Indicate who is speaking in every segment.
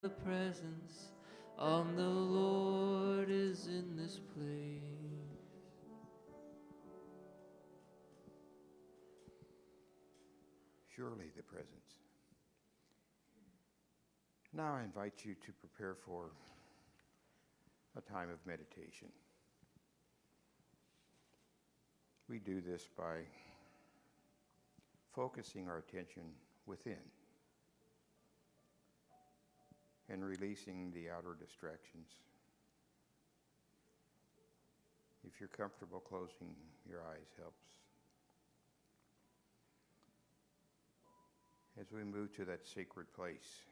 Speaker 1: The presence of the Lord is in this place.
Speaker 2: Surely the presence. Now I invite you to prepare for a time of meditation. We do this by focusing our attention within and releasing the outer distractions. If you're comfortable, closing your eyes helps. As we move to that sacred place,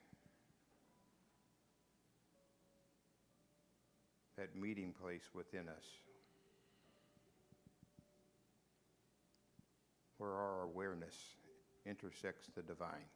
Speaker 2: that meeting place within us, where our awareness intersects the divine.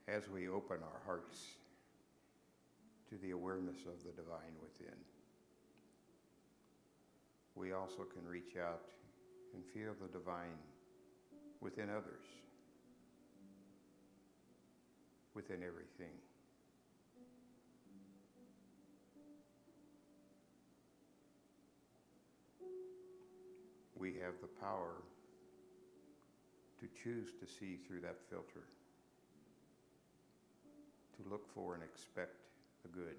Speaker 2: As we open our hearts to the awareness of the divine within, we also can reach out and feel the divine within others, within everything. We have the power to choose to see through that filter, to look for and expect the good,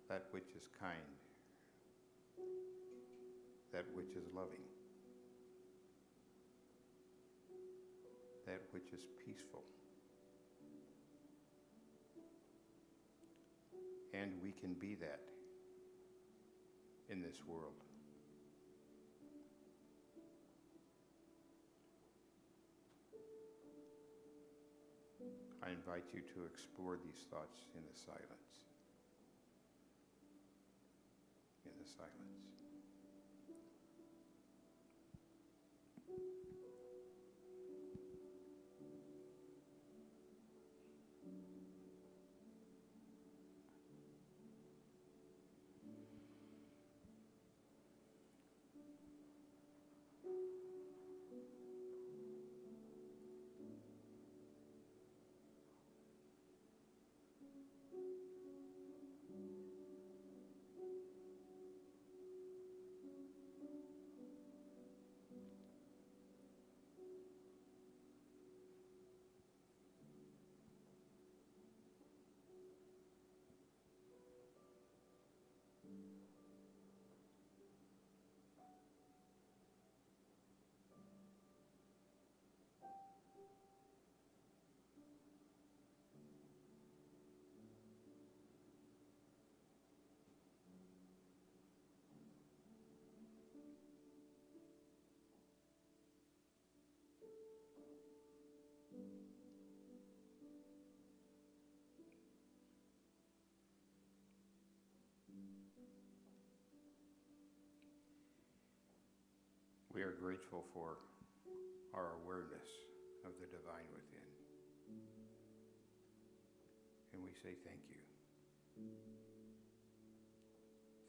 Speaker 2: that which is kind, that which is loving, that which is peaceful. And we can be that in this world. I invite you to explore these thoughts in the silence. In the silence. We are grateful for our awareness of the divine within. And we say thank you.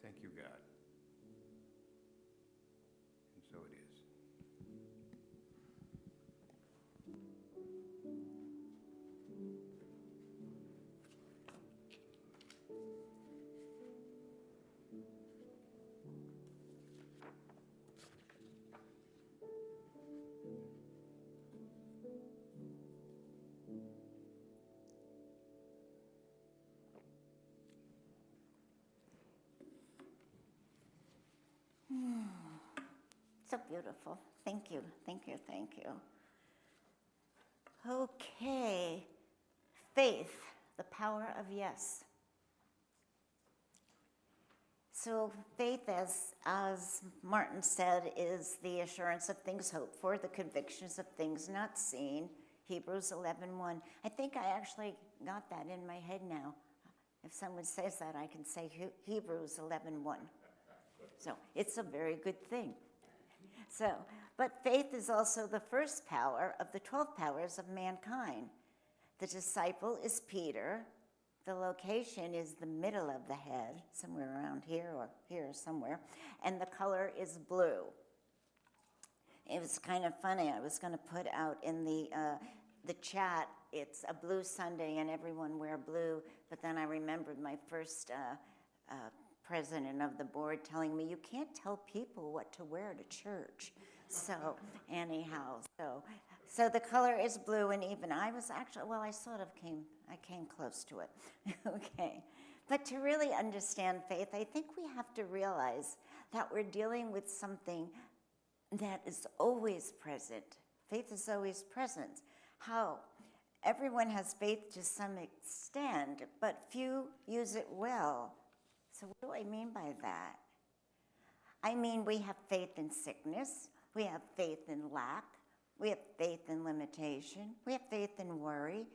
Speaker 2: Thank you, God. And so it is.
Speaker 3: So beautiful. Thank you, thank you, thank you. Okay, faith, the power of yes. So faith, as Martin said, is the assurance of things hoped for, the convictions of things not seen. Hebrews 11:1. I think I actually got that in my head now. If someone says that, I can say Hebrews 11:1. So it's a very good thing. So, but faith is also the first power of the 12 powers of mankind. The disciple is Peter. The location is the middle of the head, somewhere around here or here somewhere, and the color is blue. It was kind of funny. I was going to put out in the chat, it's a blue Sunday and everyone wear blue, but then I remembered my first president of the board telling me, you can't tell people what to wear to church. So anyhow, so the color is blue, and even I was actually, well, I came close to it. Okay. But to really understand faith, I think we have to realize that we're dealing with something that is always present. Faith is always present. How? Everyone has faith to some extent, but few use it well. So what do I mean by that? I mean, we have faith in sickness. We have faith in lack. We have faith in limitation. We have faith in worry,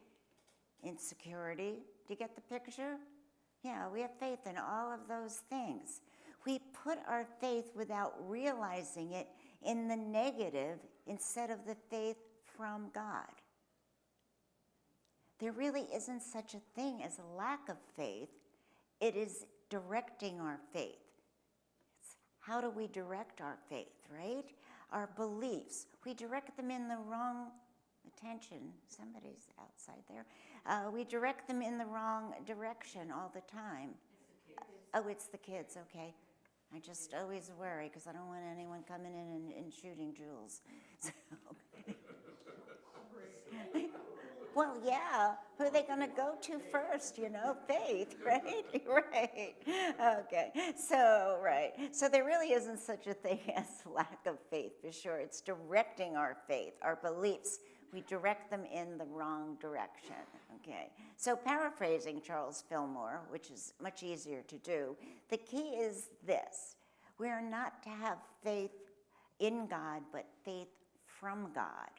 Speaker 3: insecurity. Do you get the picture? Yeah, we have faith in all of those things. We put our faith without realizing it in the negative instead of the faith from God. There really isn't such a thing as a lack of faith. It is directing our faith. How do we direct our faith, right? Our beliefs. We direct them in the wrong attention. Somebody's outside there. We direct them in the wrong direction all the time. It's the kids, okay. I just always worry because I don't want anyone coming in and shooting Jules. So, well, yeah, who are they going to go to first, Faith, right? Right. Okay, so, right. So there really isn't such a thing as lack of faith, for sure. It's directing our faith, our beliefs. We direct them in the wrong direction, okay? So paraphrasing Charles Fillmore, which is much easier to do, the key is this. We are not to have faith in God, but faith from God,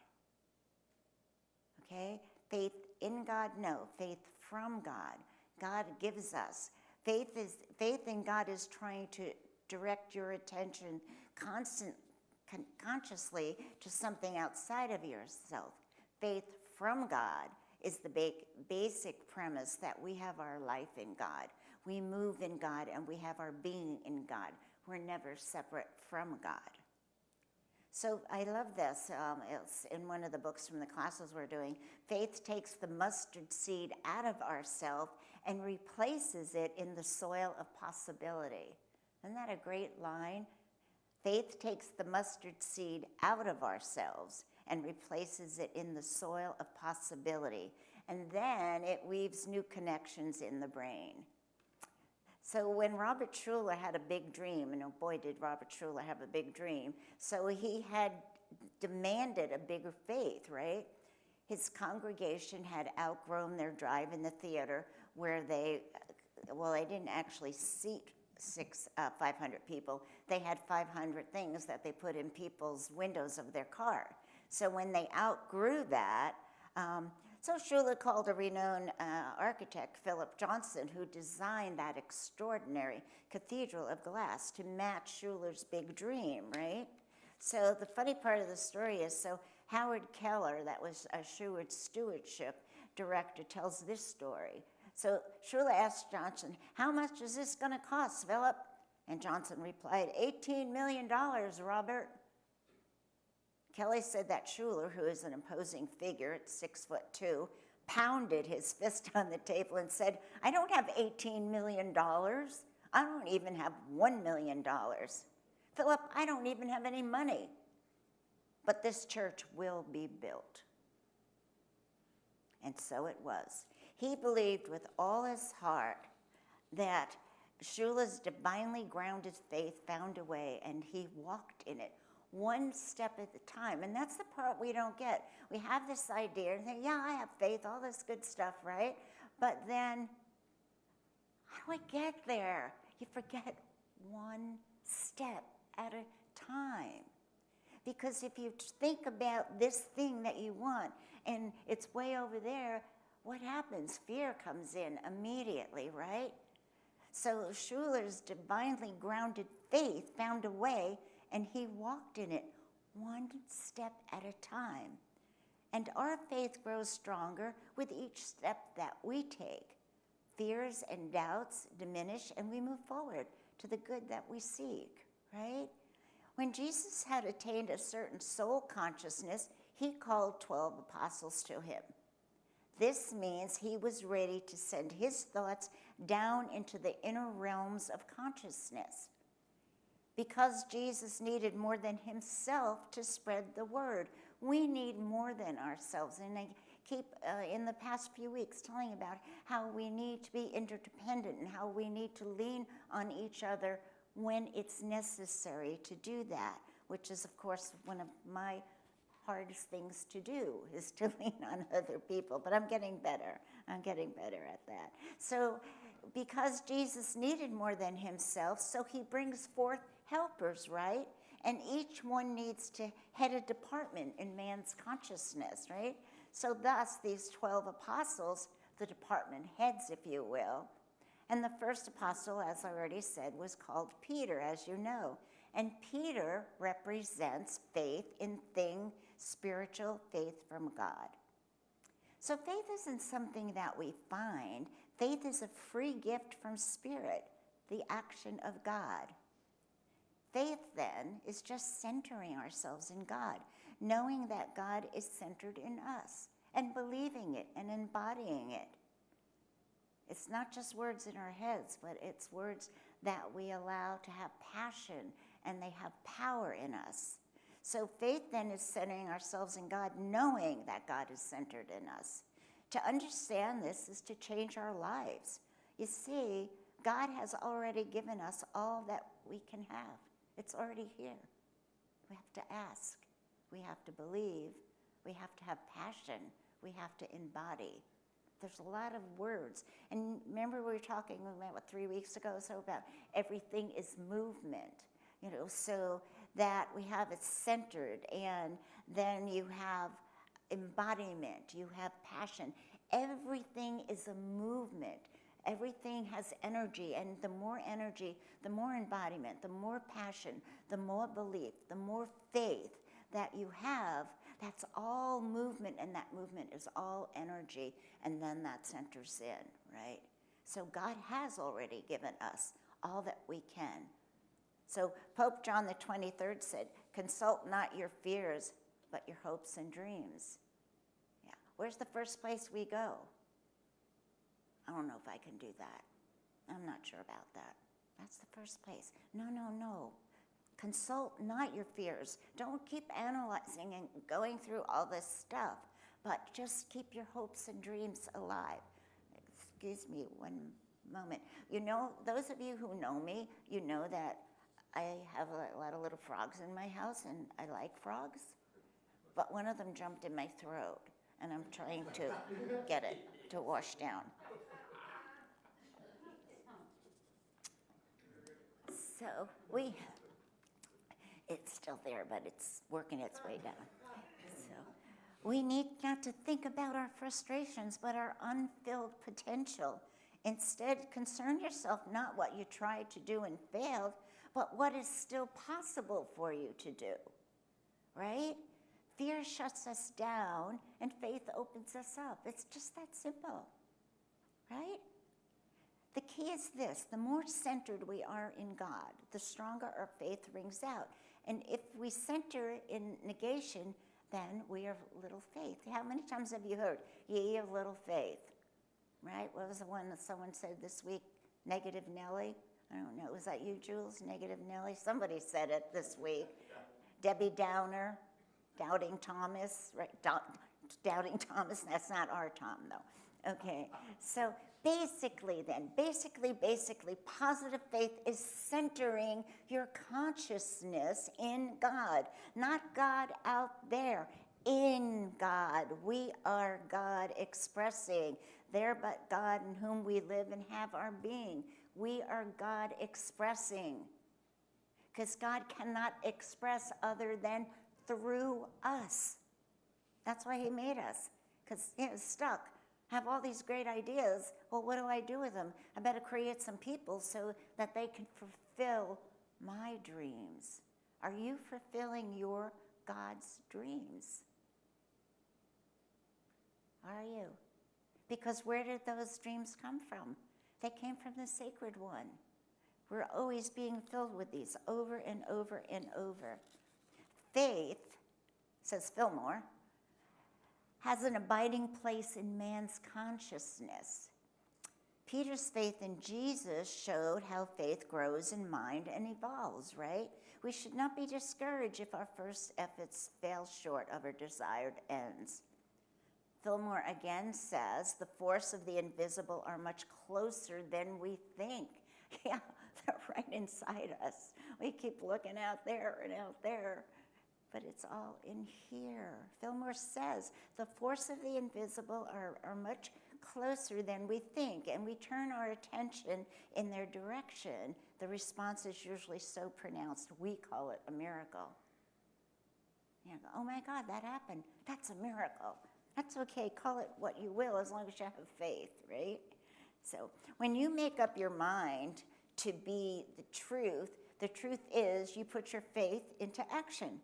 Speaker 3: okay? Faith in God, no. Faith from God. God gives us. Faith in God is trying to direct your attention consciously to something outside of yourself. Faith from God is the basic premise that we have our life in God. We move in God and we have our being in God. We're never separate from God. So I love this. It's in one of the books from the classes we're doing. Faith takes the mustard seed out of ourselves and replaces it in the soil of possibility. Isn't that a great line? Faith takes the mustard seed out of ourselves and replaces it in the soil of possibility. And then it weaves new connections in the brain. So when Robert Schuller had a big dream, and oh boy did Robert Schuller have a big dream, so he had demanded a bigger faith, right? His congregation had outgrown their drive in the theater where they didn't actually seat 500 people. They had 500 things that they put in people's windows of their car. So when they outgrew that, so Schuller called a renowned architect, Philip Johnson, who designed that extraordinary cathedral of glass to match Schuller's big dream, right? So the funny part of the story is, so Howard Keller, that was Schuller's stewardship director, tells this story. So Schuller asked Johnson, how much is this going to cost, Philip? And Johnson replied, $18 million, Robert. Kelly said that Schuller, who is an imposing figure at 6'2", pounded his fist on the table and said, I don't have $18 million. I don't even have $1 million. Philip, I don't even have any money. But this church will be built. And so it was. He believed with all his heart that Schuller's divinely grounded faith found a way, and he walked in it. One step at a time. And that's the part we don't get. We have this idea and think, yeah, I have faith, all this good stuff, right? But then, how do I get there? You forget one step at a time. Because if you think about this thing that you want and it's way over there, what happens? Fear comes in immediately, right? So Schuller's divinely grounded faith found a way, and he walked in it one step at a time. And our faith grows stronger with each step that we take. Fears and doubts diminish, and we move forward to the good that we seek, right? When Jesus had attained a certain soul consciousness, he called 12 apostles to him. This means he was ready to send his thoughts down into the inner realms of consciousness. Because Jesus needed more than himself to spread the word, we need more than ourselves. And I keep, in the past few weeks, telling about how we need to be interdependent and how we need to lean on each other when it's necessary to do that, which is, of course, one of my hardest things to do, is to lean on other people. But I'm getting better. I'm getting better at that. So because Jesus needed more than himself, so he brings forth helpers, right? And each one needs to head a department in man's consciousness, right? So thus, these 12 apostles, the department heads, if you will. And the first apostle, as I already said, was called Peter, as you know. And Peter represents faith in spiritual faith from God. So faith isn't something that we find. Faith is a free gift from Spirit, the action of God. Faith, then, is just centering ourselves in God, knowing that God is centered in us, and believing it and embodying it. It's not just words in our heads, but it's words that we allow to have passion, and they have power in us. So faith, then, is centering ourselves in God, knowing that God is centered in us. To understand this is to change our lives. You see, God has already given us all that we can have. It's already here. We have to ask. We have to believe. We have to have passion. We have to embody. There's a lot of words. And remember we were talking, 3 weeks ago or so, about everything is movement. So that we have it centered, and then you have embodiment, you have passion. Everything is a movement. Everything has energy, and the more energy, the more embodiment, the more passion, the more belief, the more faith that you have. That's all movement, and that movement is all energy, and then that centers in, right? So God has already given us all that we can. So Pope John the 23rd said, consult not your fears, but your hopes and dreams. Yeah. Where's the first place we go? I don't know if I can do that. I'm not sure about that. That's the first place. No. Consult not your fears. Don't keep analyzing and going through all this stuff, but just keep your hopes and dreams alive. Excuse me one moment. Those of you who know me, you know that I have a lot of little frogs in my house, and I like frogs, but one of them jumped in my throat, and I'm trying to get it to wash down. So it's still there, but it's working its way down. So we need not to think about our frustrations, but our unfilled potential. Instead, concern yourself not what you tried to do and failed, but what is still possible for you to do, right? Fear shuts us down, and faith opens us up. It's just that simple, right? The key is this: the more centered we are in God, the stronger our faith rings out. And if we center in negation, then we have little faith. How many times have you heard, ye of little faith? Right? What was the one that someone said this week? Negative Nelly? I don't know. Was that you, Jules? Negative Nelly? Somebody said it this week. Debbie Downer, Doubting Thomas, right? Doubting Thomas. That's not our Tom, though. Okay. So basically, positive faith is centering your consciousness in God, not God out there. In God. We are God expressing. There but God in whom we live and have our being. We are God expressing. Because God cannot express other than through us. That's why he made us. Because he was stuck. Have all these great ideas. Well, what do I do with them? I better create some people so that they can fulfill my dreams. Are you fulfilling your God's dreams? Are you? Because where did those dreams come from? They came from the Sacred One. We're always being filled with these over and over and over. Faith, says Fillmore, has an abiding place in man's consciousness. Peter's faith in Jesus showed how faith grows in mind and evolves, right? We should not be discouraged if our first efforts fail short of our desired ends. Fillmore again says, the force of the invisible are much closer than we think. Yeah, they're right inside us. We keep looking out there and out there, but it's all in here. Fillmore says, the force of the invisible are much closer than we think, and we turn our attention in their direction. The response is usually so pronounced, we call it a miracle. You go, oh my God, that happened. That's a miracle. That's okay, call it what you will as long as you have faith, right? So when you make up your mind to be the truth is you put your faith into action.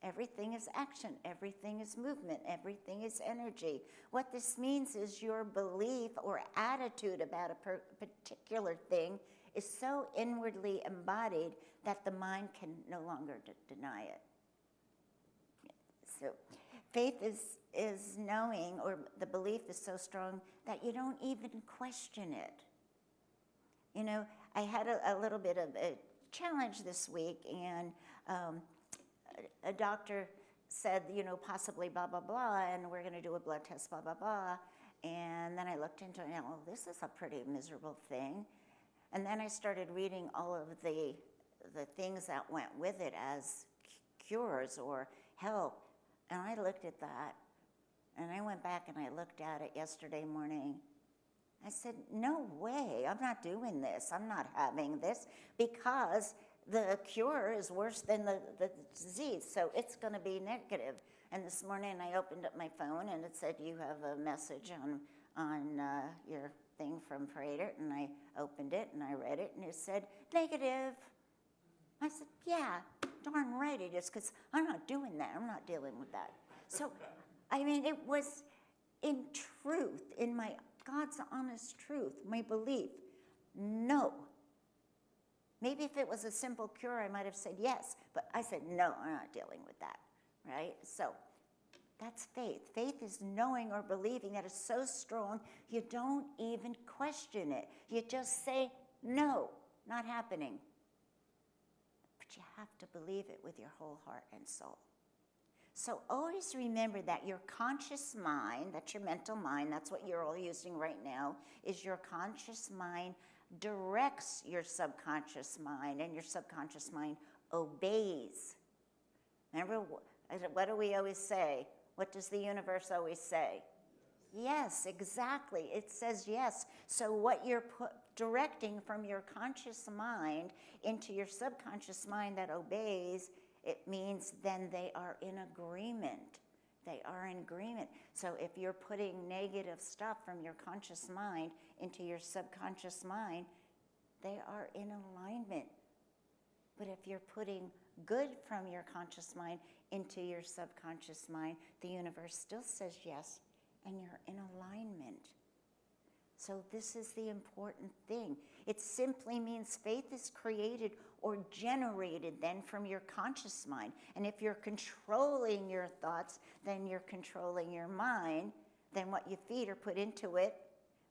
Speaker 3: Everything is action, everything is movement, everything is energy. What this means is your belief or attitude about a particular thing is so inwardly embodied that the mind can no longer deny it. So faith is knowing, or the belief is so strong that you don't even question it. You know, I had a little bit of a challenge this week, and a doctor said, you know, possibly blah, blah, blah, and we're going to do a blood test, blah, blah, blah. And then I looked into it, and well, this is a pretty miserable thing. And then I started reading all of the things that went with it as cures or help. And I looked at that, and I went back and I looked at it yesterday morning. I said, no way, I'm not doing this. I'm not having this, because the cure is worse than the disease, so it's going to be negative. And this morning I opened up my phone, and it said, you have a message on your thing from Prater, and I opened it, and I read it, and it said, negative. I said, yeah, darn right it is, because I'm not doing that. I'm not dealing with that. So, I mean, it was in truth, in my God's honest truth, my belief, no. Maybe if it was a simple cure, I might have said yes, but I said, no, I'm not dealing with that, right? So that's faith. Faith is knowing or believing that is so strong, you don't even question it. You just say, no, not happening. But you have to believe it with your whole heart and soul. So always remember that your conscious mind, that's your mental mind, that's what you're all using right now, is your conscious mind directs your subconscious mind, and your subconscious mind obeys. Remember, what do we always say? What does the universe always say? Yes, exactly. It says yes. So what you're directing from your conscious mind into your subconscious mind that obeys, it means then they are in agreement. They are in agreement. So if you're putting negative stuff from your conscious mind into your subconscious mind, they are in alignment. But if you're putting good from your conscious mind into your subconscious mind, the universe still says yes, and you're in alignment. So this is the important thing. It simply means faith is created or generated then from your conscious mind. And if you're controlling your thoughts, then you're controlling your mind. Then what you feed or put into it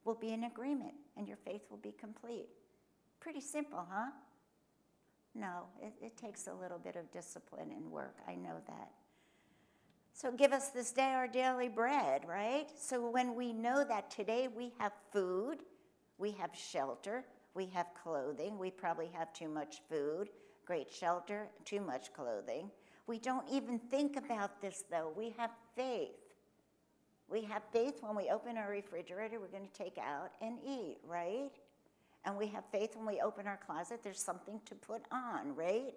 Speaker 3: will be in agreement, and your faith will be complete. Pretty simple, huh? No, it takes a little bit of discipline and work. I know that. So give us this day our daily bread, right? So when we know that today we have food, we have shelter, we have clothing, we probably have too much food, great shelter, too much clothing. We don't even think about this though. We have faith. We have faith when we open our refrigerator, we're going to take out and eat, right? And we have faith when we open our closet, there's something to put on, right?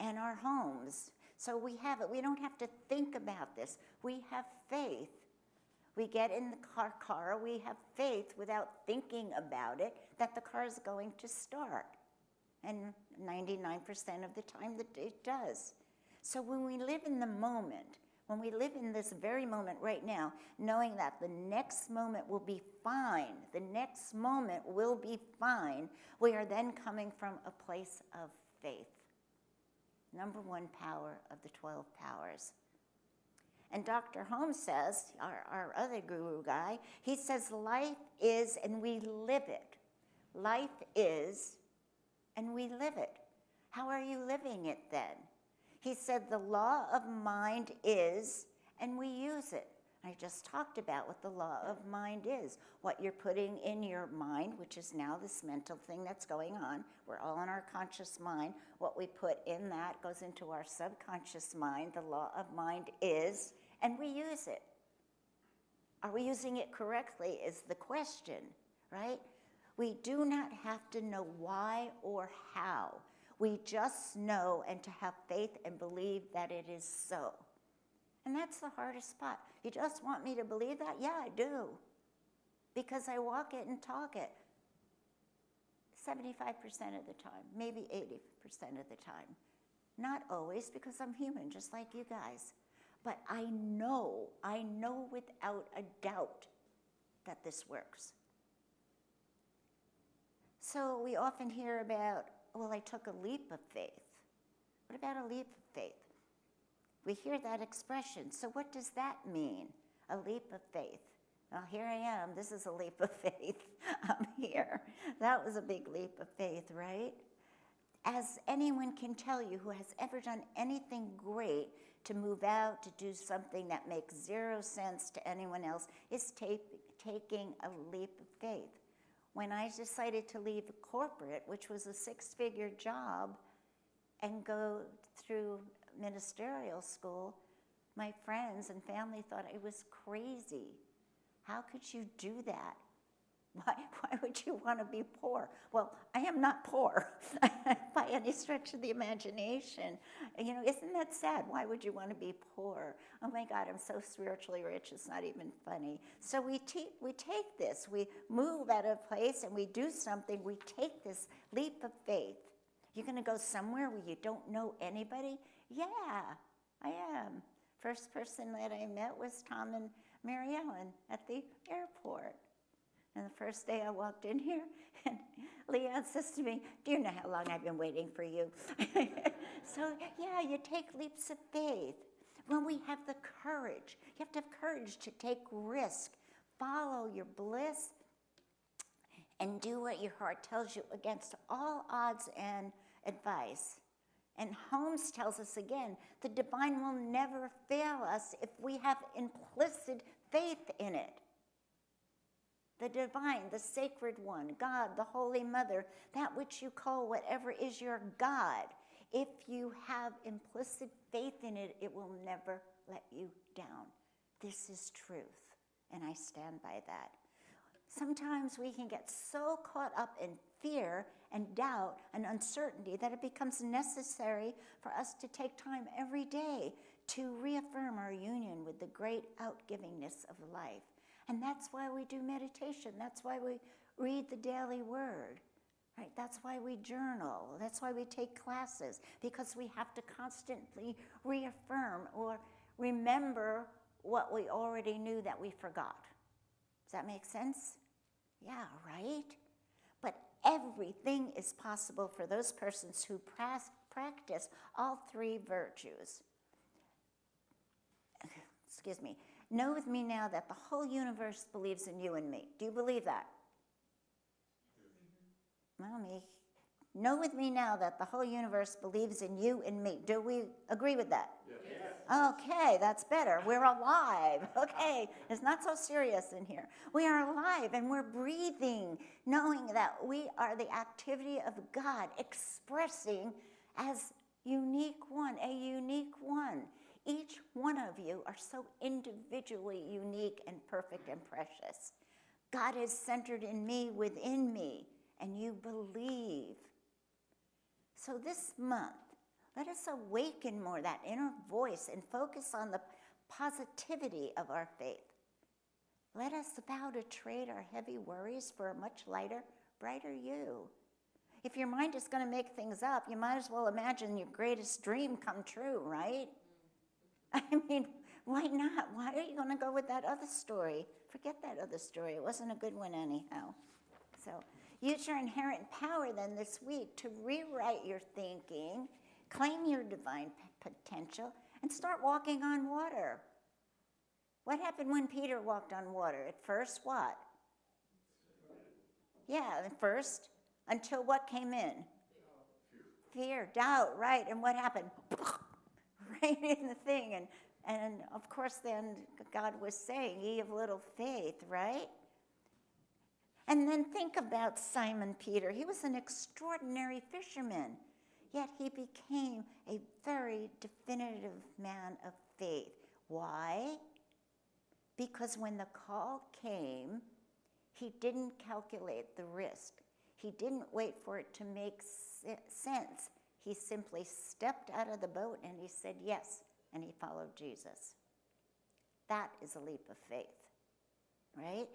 Speaker 3: And our homes. So we have it. We don't have to think about this. We have faith. We get in the car, we have faith without thinking about it that the car is going to start. And 99% of the time that it does. So when we live in the moment, when we live in this very moment right now, knowing that the next moment will be fine, the next moment will be fine, we are then coming from a place of faith. Number one power of the 12 powers. And Dr. Holmes says, our other guru guy, he says life is and we live it. Life is and we live it. How are you living it then? He said the law of mind is and we use it. I just talked about what the law of mind is. What you're putting in your mind, which is now this mental thing that's going on. We're all in our conscious mind. What we put in that goes into our subconscious mind. The law of mind is, and we use it. Are we using it correctly is the question, right? We do not have to know why or how. We just know and to have faith and believe that it is so. And that's the hardest spot. You just want me to believe that? Yeah, I do. Because I walk it and talk it 75% of the time, maybe 80% of the time. Not always, because I'm human, just like you guys. But I know without a doubt that this works. So we often hear about, well, I took a leap of faith. What about a leap of faith? We hear that expression. So what does that mean? A leap of faith. Well, here I am. This is a leap of faith. I'm here. That was a big leap of faith, right? As anyone can tell you who has ever done anything great to move out, to do something that makes zero sense to anyone else, is taking a leap of faith. When I decided to leave corporate, which was a 6-figure job, and go through ministerial school, my friends and family thought I was crazy. How could you do that? Why would you want to be poor? Well, I am not poor by any stretch of the imagination. You know, isn't that sad? Why would you want to be poor? Oh my God, I'm so spiritually rich, it's not even funny. So we take this, we move out of a place and we do something, we take this leap of faith. You're going to go somewhere where you don't know anybody? Yeah, I am. First person that I met was Tom and Mary Ellen at the airport. And the first day I walked in here, and Leanne says to me, do you know how long I've been waiting for you? So, yeah, you take leaps of faith. When we have the courage, you have to have courage to take risk, follow your bliss, and do what your heart tells you against all odds and advice. And Holmes tells us again, the divine will never fail us if we have implicit faith in it. The divine, the sacred one, God, the Holy Mother, that which you call whatever is your God. If you have implicit faith in it, it will never let you down. This is truth, and I stand by that. Sometimes we can get so caught up in fear and doubt and uncertainty that it becomes necessary for us to take time every day to reaffirm our union with the great outgivingness of life. And that's why we do meditation. That's why we read the daily word, right? That's why we journal. That's why we take classes, because we have to constantly reaffirm or remember what we already knew that we forgot. Does that make sense? Yeah, right? But everything is possible for those persons who practice all 3 virtues. Excuse me. Know with me now that the whole universe believes in you and me. Do you believe that? Mommy. Know with me now that the whole universe believes in you and me. Do we agree with that? Yes. Okay, that's better. We're alive. Okay, it's not so serious in here. We are alive and we're breathing, knowing that we are the activity of God expressing as unique one, a unique one. Each one of you are so individually unique and perfect and precious. God is centered in me, within me, and you believe. So this month, let us awaken more that inner voice and focus on the positivity of our faith. Let us vow to trade our heavy worries for a much lighter, brighter you. If your mind is going to make things up, you might as well imagine your greatest dream come true, right? I mean, why not? Why are you going to go with that other story? Forget that other story. It wasn't a good one anyhow. So use your inherent power then this week to rewrite your thinking, claim your divine potential, and start walking on water. What happened when Peter walked on water? At first, what? Yeah, at first, until what came in? Fear, doubt, right. And what happened? Right in the thing. And of course, then God was saying, ye of little faith, right? And then think about Simon Peter. He was an extraordinary fisherman, yet he became a very definitive man of faith. Why? Because when the call came, he didn't calculate the risk. He didn't wait for it to make sense. He simply stepped out of the boat and he said yes, and he followed Jesus. That is a leap of faith, right?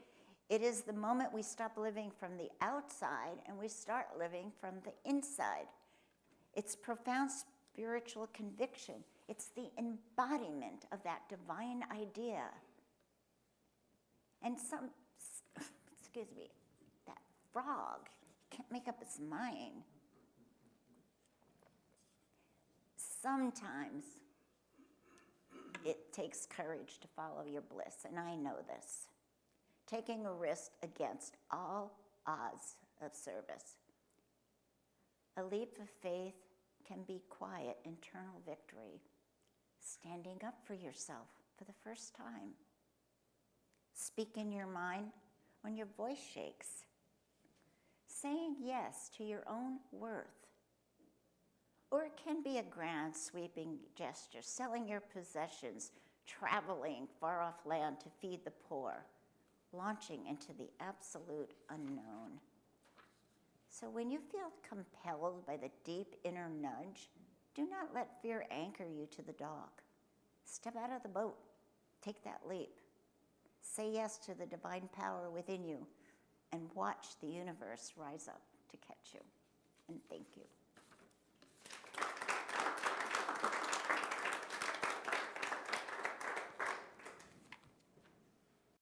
Speaker 3: It is the moment we stop living from the outside and we start living from the inside. It's profound spiritual conviction. It's the embodiment of that divine idea. And that frog can't make up its mind. Sometimes it takes courage to follow your bliss, and I know this. Taking a risk against all odds of service. A leap of faith can be quiet, internal victory. Standing up for yourself for the first time. Speak in your mind when your voice shakes. Saying yes to your own worth. Or it can be a grand sweeping gesture, selling your possessions, traveling far off land to feed the poor, launching into the absolute unknown. So when you feel compelled by the deep inner nudge, do not let fear anchor you to the dock. Step out of the boat. Take that leap. Say yes to the divine power within you and watch the universe rise up to catch you. And thank you.